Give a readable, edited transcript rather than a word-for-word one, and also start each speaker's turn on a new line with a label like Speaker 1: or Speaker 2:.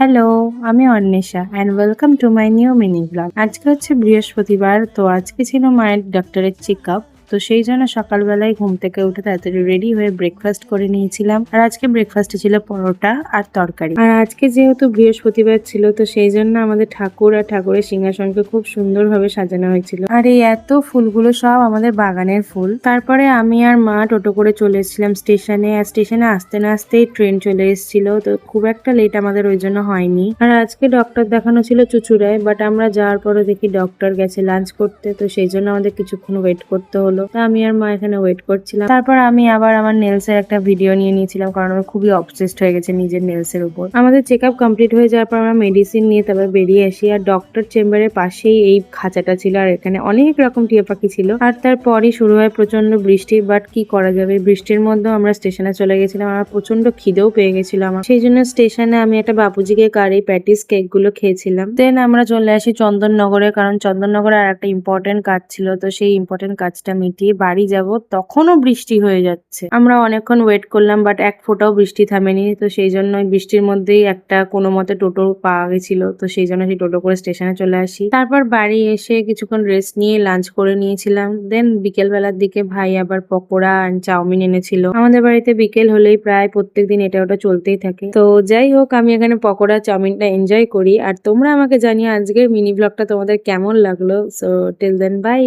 Speaker 1: Hello, আমি Anwesha and welcome to my new mini blog. আজকে হচ্ছে বৃহস্পতিবার, তো আজকে ছিল মায়ের ডক্টরের চেক আপ। তো সেই জন্য সকালবেলায় ঘুম থেকে উঠে তাড়াতাড়ি রেডি হয়ে ব্রেকফাস্ট করে নিয়েছিলাম। আর আজকে ব্রেকফাস্টে ছিল পরোটা আর তরকারি। আর আজকে যেহেতু বৃহস্পতিবার ছিল, তো সেই জন্য আমাদের ঠাকুর আর ঠাকুরের সিংহাসনকে খুব সুন্দরভাবে সাজানো হয়েছিল। আর এই এত ফুলগুলো সব আমাদের বাগানের ফুল। তারপরে আমি আর মা টোটো করে চলে এসেছিলাম স্টেশনে। আর স্টেশনে আসতে না আসতেই ট্রেন চলে এসেছিল, তো খুব একটা লেট আমাদের ওই জন্য হয়নি। আর আজকে ডক্টর দেখানো ছিল চুচুড়ায়, বাট আমরা যাওয়ার পরে দেখি ডক্টর গেছে লাঞ্চ করতে, তো সেই জন্য আমাদের কিছুক্ষণ ওয়েট করতে হলো। তা আমি আর মা এখানে ওয়েট করছিলাম। তারপর আমি আবার আমার নেলস এর একটা ভিডিও নিয়ে নিয়েছিলাম, কারণ আমি খুবই অবসেসড হয়ে গেছে নিজের নেলস এর উপর। আমাদের চেক আপ কমপ্লিট হয়ে যাওয়ার পর আমরা মেডিসিন নিয়ে তারপর বেরিয়ে আসি। আর ডক্টর চেম্বারের পাশেই এই খাঁচাটা ছিল, আর এখানে অনেক রকম টিয়া পাখি ছিল। আর তারপরই শুরু হয় প্রচন্ড বৃষ্টি, বাট কি করা যাবে, বৃষ্টির মধ্যেও আমরা স্টেশনে চলে গেছিলাম। আমার প্রচন্ড খিদেও পেয়ে গেছিল আমার, সেই জন্য স্টেশনে আমি একটা বাপুজিকে কারি প্যাটিস কেক গুলো খেয়েছিলাম। দেন আমরা চলে আসি চন্দননগরে, কারণ চন্দননগরে আর একটা ইম্পর্টেন্ট কাজ ছিল। তো সেই ইম্পর্টেন্ট কাজটা মিটিয়ে বাড়ি যাব, তখনও বৃষ্টি হয়ে যাচ্ছে। আমরা অনেকক্ষণ ওয়েট করলাম, বাট এক ফোঁটাও বৃষ্টি থামেনি। তো সেই জন্য বৃষ্টির মধ্যেই একটা কোনো মতে টোটো পাওয়া গেছিল, তো সেই জন্য সেই টোটো করে স্টেশনে চলে আসি। তারপর বাড়ি এসে কিছুক্ষণ রেস্ট নিয়ে লাঞ্চ করে নিয়েছিলাম। দেন বিকেল বেলার দিকে ভাই আবার পকোড়া আর চাউমিন এনেছিল। আমাদের বাড়িতে বিকেল হলেই প্রায় প্রত্যেকদিন এটা ওটা চলতেই থাকে। তো যাই হোক, আমি এখানে পকোড়া চাউমিনটা এনজয় করি। আর তোমরা আমাকে জানিয়ে আজকের মিনি ব্লগটা তোমাদের কেমন লাগলো। So till then by.